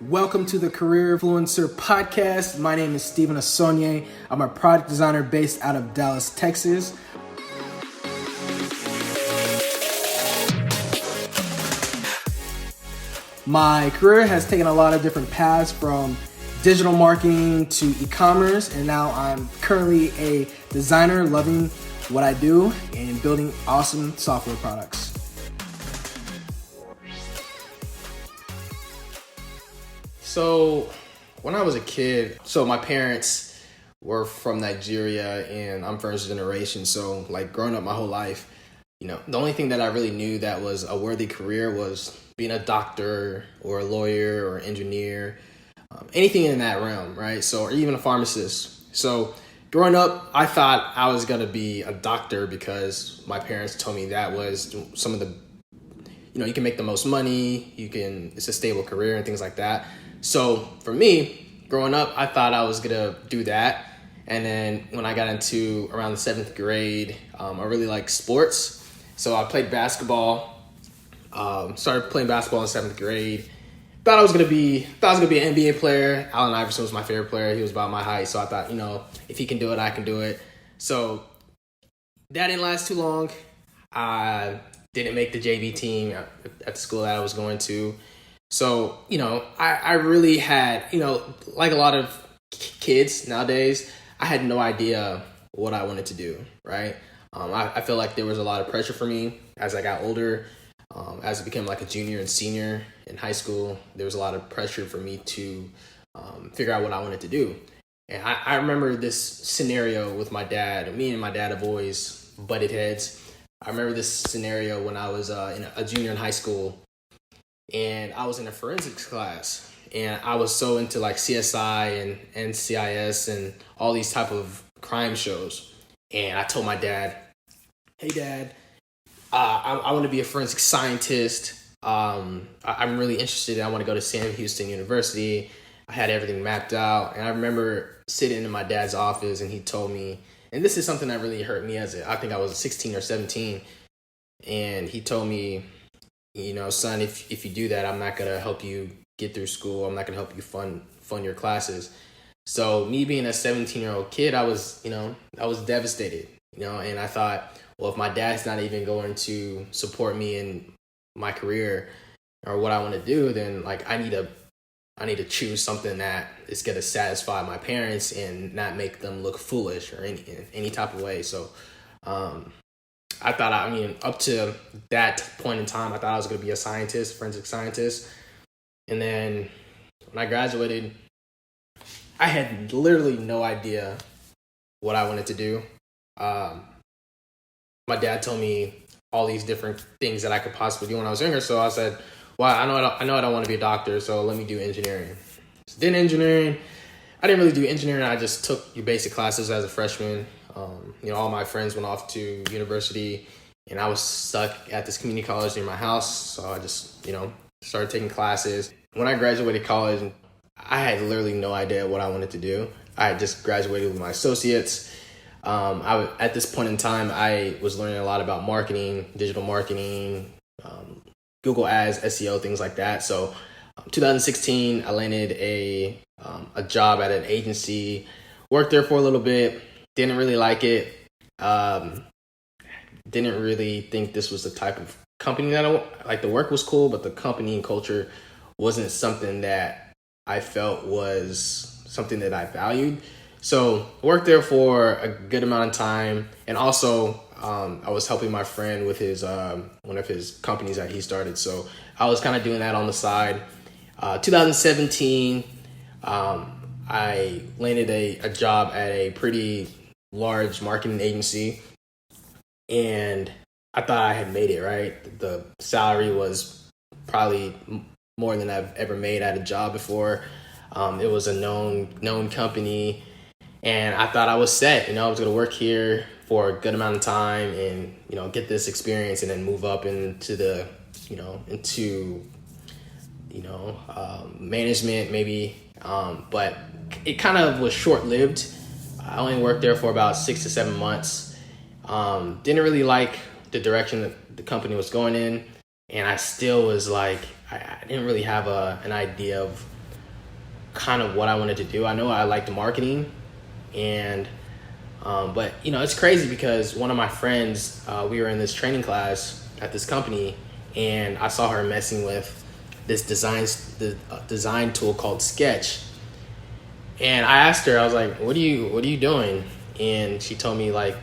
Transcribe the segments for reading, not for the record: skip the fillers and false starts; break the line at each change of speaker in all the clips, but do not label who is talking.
Welcome to the Careerfluencer podcast. My name is Stephen Asonye. I'm a product designer based out of Dallas, Texas. My career has taken a lot of different paths, from digital marketing to e-commerce, and now I'm currently a designer loving what I do and building awesome software products. So when I was a kid, my parents were from Nigeria and I'm first generation. So like growing up my whole life, the only thing that I really knew that was a worthy career was being a doctor or a lawyer or engineer, anything in that realm, right? So, or even a pharmacist. So growing up, I thought I was going to be a doctor because my parents told me that was some of the, you can make the most money, it's a stable career and things like that. So for me, growing up, I thought I was going to do that. And then when I got into around the 7th grade, I really liked sports. So I played basketball, started playing basketball in 7th grade. Thought I was gonna be an NBA player. Allen Iverson was my favorite player. He was about my height. So I thought, if he can do it, I can do it. So that didn't last too long. I didn't make the JV team at the school that I was going to. So, I really had, like a lot of kids nowadays, I had no idea what I wanted to do, right? I feel like there was a lot of pressure for me as I got older. As I became like a junior and senior in high school, there was a lot of pressure for me to figure out what I wanted to do. And I remember this scenario with my dad. Me and my dad have always butted heads. I remember this scenario when I was a junior in high school, and I was in a forensics class, and I was so into like CSI and NCIS and all these type of crime shows. And I told my dad, "Hey, Dad, I want to be a forensic scientist. I'm really interested. I want to go to Sam Houston University." I had everything mapped out. And I remember sitting in my dad's office, and he told me, and this is something that really hurt me I think I was 16 or 17. And he told me, "Son, if you do that, I'm not going to help you get through school. I'm not going to help you fund your classes." So me being a 17-year-old kid, I was devastated, and I thought, well, if my dad's not even going to support me in my career or what I want to do, then like I need to choose something that is going to satisfy my parents and not make them look foolish or any type of way. So I thought, up to that point in time, I thought I was going to be a forensic scientist. And then when I graduated, I had literally no idea what I wanted to do. My dad told me all these different things that I could possibly do when I was younger. So I said, well, I know I don't want to be a doctor, so let me do engineering. So then engineering, I didn't really do engineering. I just took your basic classes as a freshman. All my friends went off to university, and I was stuck at this community college near my house. So I just, started taking classes. When I graduated college, I had literally no idea what I wanted to do. I had just graduated with my associates. At this point in time, I was learning a lot about marketing, digital marketing, Google Ads, SEO, things like that. So 2016, I landed a job at an agency, worked there for a little bit, didn't really like it, didn't really think this was the type of company that like. The work was cool, but the company and culture wasn't something that I felt was something that I valued. So I worked there for a good amount of time. And also I was helping my friend with his one of his companies that he started. So I was kind of doing that on the side. 2017, I landed a job at a pretty large marketing agency. And I thought I had made it, right? The salary was probably more than I've ever made at a job before. It was a known company, and I thought I was set. I was going to work here for a good amount of time and get this experience and then move up into the management maybe. But it kind of was short lived. I only worked there for about 6 to 7 months. Didn't really like the direction that the company was going in. And I still was like, I didn't really have an idea of kind of what I wanted to do. I know I liked marketing, and but it's crazy because one of my friends, we were in this training class at this company, and I saw her messing with this design tool called Sketch. And I asked her, I was like, what are you doing? And she told me, like,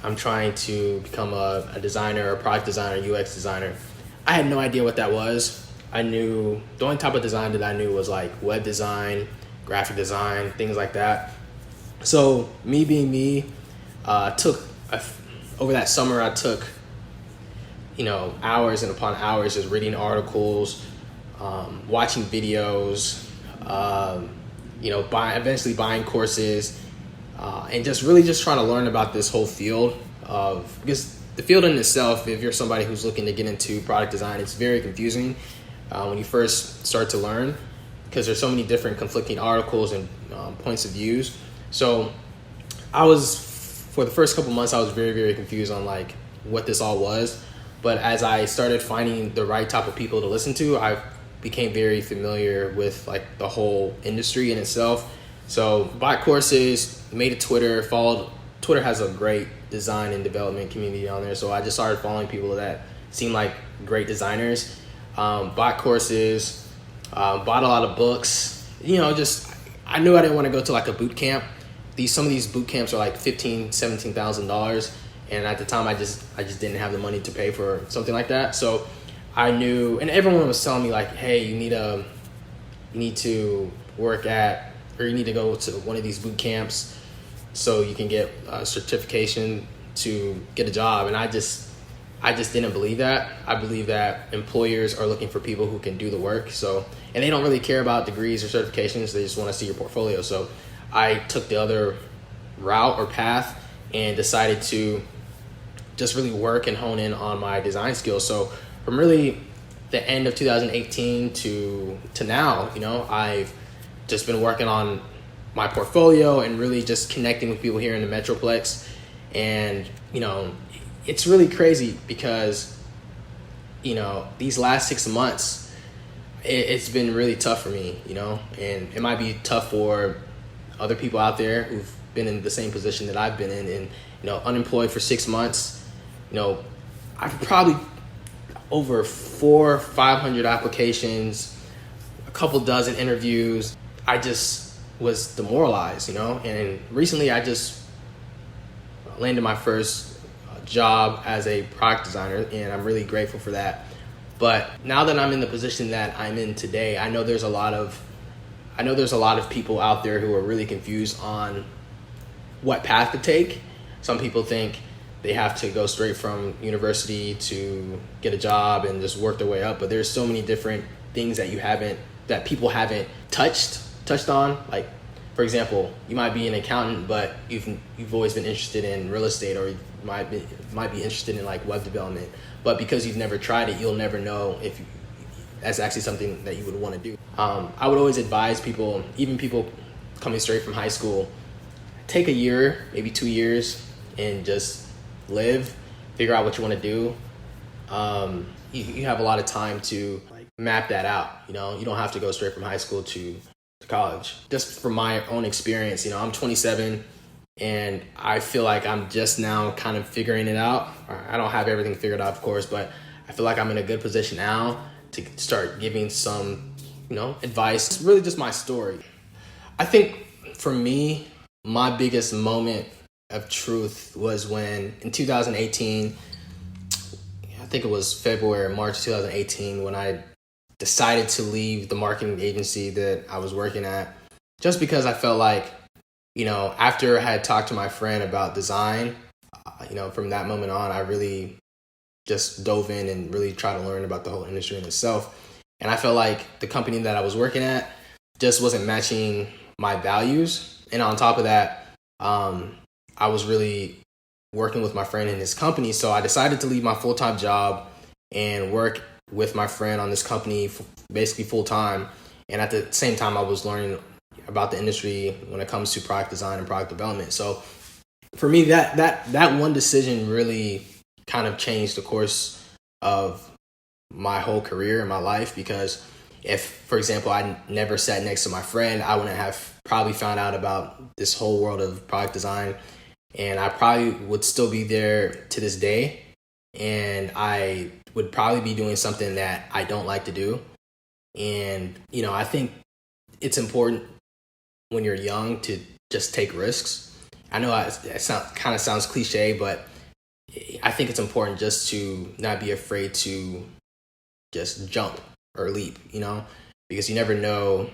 I'm trying to become a designer, a product designer, UX designer. I had no idea what that was. I knew the only type of design that I knew was like web design, graphic design, things like that. So me being me, over that summer, I took, hours and upon hours just reading articles, watching videos, eventually buying courses, and just really just trying to learn about this whole field because the field in itself, if you're somebody who's looking to get into product design, it's very confusing when you first start to learn because there's so many different conflicting articles and points of views. So for the first couple months, I was very, very confused on like what this all was. But as I started finding the right type of people to listen to, I became very familiar with like the whole industry in itself. So bought courses, made a Twitter, Twitter has a great design and development community on there. So I just started following people that seemed like great designers. Bought courses, bought a lot of books, I knew I didn't want to go to like a boot camp. Some of these boot camps are like $15,000, $17,000. And at the time I just didn't have the money to pay for something like that. So I knew, and everyone was telling me like, hey, you need to work at, or you need to go to one of these boot camps so you can get a certification to get a job. And I just didn't believe that. I believe that employers are looking for people who can do the work. So, and they don't really care about degrees or certifications. They just want to see your portfolio. So I took the other route or path and decided to just really work and hone in on my design skills. So from really the end of 2018 to now, I've just been working on my portfolio and really just connecting with people here in the Metroplex. And, it's really crazy because, these last 6 months, it's been really tough for me, and it might be tough for other people out there who've been in the same position that I've been in, and, unemployed for 6 months. I've probably over 400 or 500 applications, a couple dozen interviews. I just was demoralized, and recently I just landed my first job as a product designer, and I'm really grateful for that. But now that I'm in the position that I'm in today, I know there's a lot of people out there who are really confused on what path to take. Some people think they have to go straight from university to get a job and just work their way up. But there's so many different things that people haven't touched on. Like, for example, you might be an accountant, but you've always been interested in real estate, or you might be interested in like web development. But because you've never tried it, you'll never know if that's actually something that you would want to do. I would always advise people, even people coming straight from high school, take a year, maybe 2 years, and just figure out what you want to do. You have a lot of time to like map that out. You don't have to go straight from high school to college. Just from my own experience, I'm 27 and I feel like I'm just now kind of figuring it out. I don't have everything figured out, of course, but I feel like I'm in a good position now to start giving some, advice. It's really just my story. I think for me, my biggest moment of truth was when in 2018, I think it was February or March 2018, when I decided to leave the marketing agency that I was working at, just because I felt like, after I had talked to my friend about design, from that moment on, I really just dove in and really tried to learn about the whole industry in itself. And I felt like the company that I was working at just wasn't matching my values. And on top of that, I was really working with my friend in his company. So I decided to leave my full-time job and work with my friend on this company basically full-time. And at the same time, I was learning about the industry when it comes to product design and product development. So for me, that one decision really kind of changed the course of my whole career and my life, because if, for example, I never sat next to my friend, I wouldn't have probably found out about this whole world of product design, and I probably would still be there to this day, and I would probably be doing something that I don't like to do. And, I think it's important when you're young to just take risks. I know it kind of sounds cliche, but I think it's important just to not be afraid to just jump or leap, because you never know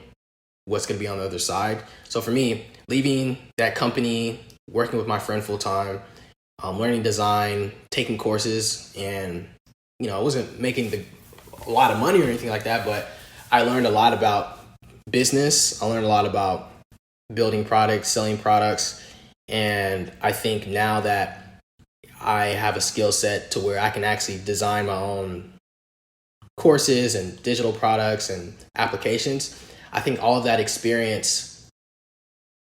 what's going to be on the other side. So for me, leaving that company, working with my friend full time, learning design, taking courses, and, I wasn't making a lot of money or anything like that, but I learned a lot about business. I learned a lot about building products, selling products. And I think now that I have a skill set to where I can actually design my own courses and digital products and applications, I think all of that experience,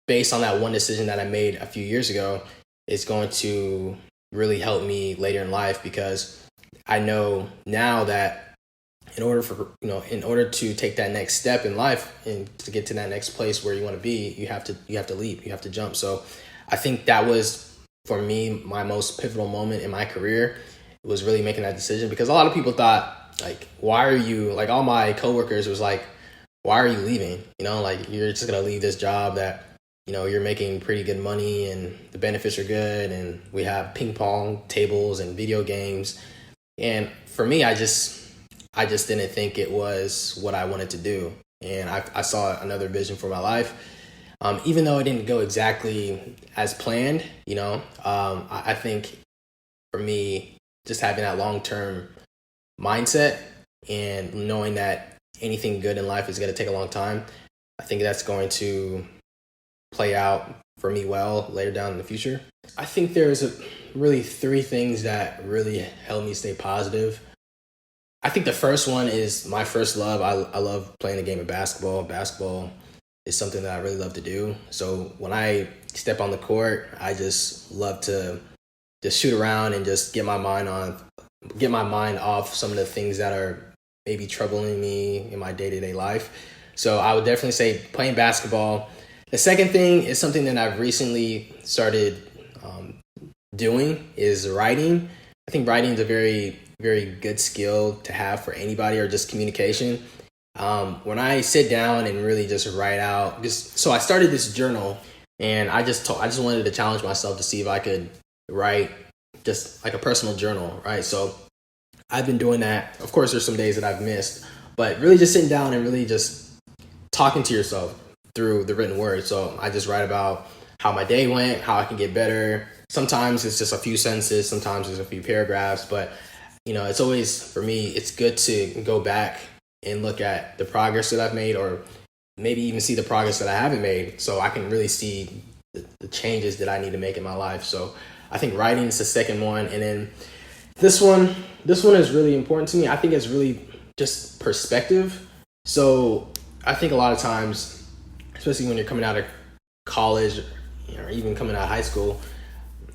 based on that one decision that I made a few years ago, is going to really help me later in life, because I know now that in order to take that next step in life and to get to that next place where you want to be, you have to leap, you have to jump. So I think that was, for me, my most pivotal moment in my career. It was really making that decision, because a lot of people thought, like, why are you, like, all my coworkers was like, why are you leaving? Like, you're just going to leave this job that, you're making pretty good money and the benefits are good, and we have ping pong tables and video games. And for me, I just didn't think it was what I wanted to do. And I saw another vision for my life. Even though it didn't go exactly as planned, I think for me, just having that long-term mindset and knowing that anything good in life is going to take a long time, I think that's going to play out for me well later down in the future. I think there's really three things that really help me stay positive. I think the first one is my first love. I love playing the game of basketball. Basketball is something that I really love to do. So when I step on the court, I just love to just shoot around and just get my mind off some of the things that are maybe troubling me in my day-to-day life. So I would definitely say playing basketball. The second thing is something that I've recently started doing is writing. I think writing is a very, very good skill to have for anybody, or just communication. When I sit down and really just write out, so I started this journal, and I just wanted to challenge myself to see if I could write just like a personal journal, right? So I've been doing that. Of course, there's some days that I've missed, but really just sitting down and really just talking to yourself through the written word. So I just write about how my day went, how I can get better. Sometimes it's just a few sentences, sometimes it's a few paragraphs, but it's always, for me, it's good to go back and look at the progress that I've made, or maybe even see the progress that I haven't made, so I can really see the changes that I need to make in my life. So I think writing is the second one. And then this one is really important to me. I think it's really just perspective. So I think a lot of times, especially when you're coming out of college, or even coming out of high school,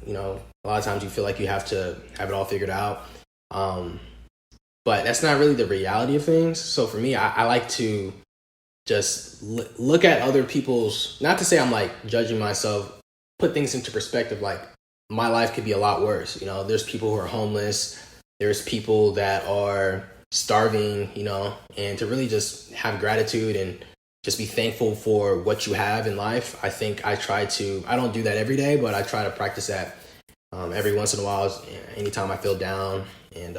a lot of times you feel like you have to have it all figured out. But that's not really the reality of things. So for me, I like to just look at other people's, not to say I'm like judging myself, put things into perspective. Like, my life could be a lot worse. There's people who are homeless. There's people that are starving, and to really just have gratitude and just be thankful for what you have in life. I think I don't do that every day, but I try to practice that every once in a while, anytime I feel down. And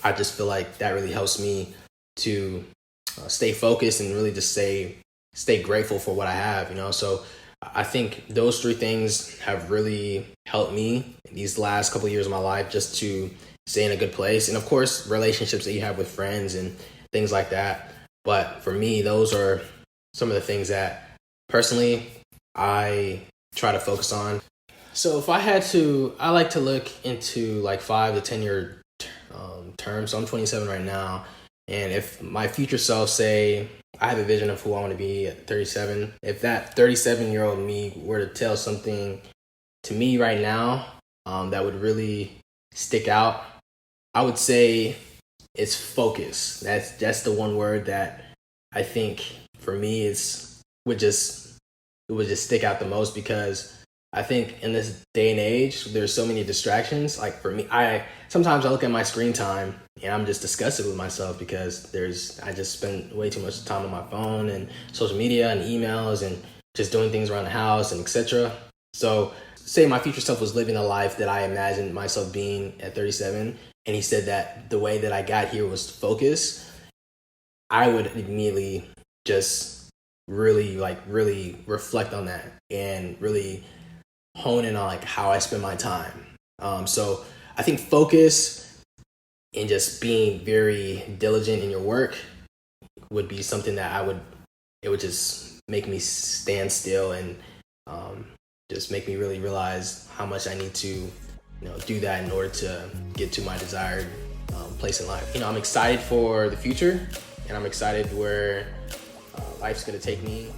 I just feel like that really helps me to stay focused and really just stay grateful for what I have, So I think those three things have really helped me these last couple of years of my life, just to stay in a good place. And of course, relationships that you have with friends and things like that. But for me, those are some of the things that personally I try to focus on. So if I had to, I like to look into like 5 to 10 year terms. So I'm 27 right now. And if my future self, say, I have a vision of who I want to be at 37. If that 37-year-old me were to tell something to me right now that would really stick out, I would say it's focus. That's the one word that I think for me would just it would just stick out the most, because I think in this day and age there's so many distractions. Like for me, I sometimes I look at my screen time and I'm just disgusted with myself, because I just spend way too much time on my phone and social media and emails and just doing things around the house and etc. So say my future self was living a life that I imagined myself being at 37, and he said that the way that I got here was focus, I would immediately just really reflect on that and really hone in on like how I spend my time. So I think focus and just being very diligent in your work would be something that it would just make me stand still and just make me really realize how much I need to do that in order to get to my desired place in life. I'm excited for the future, and I'm excited where life's going to take me.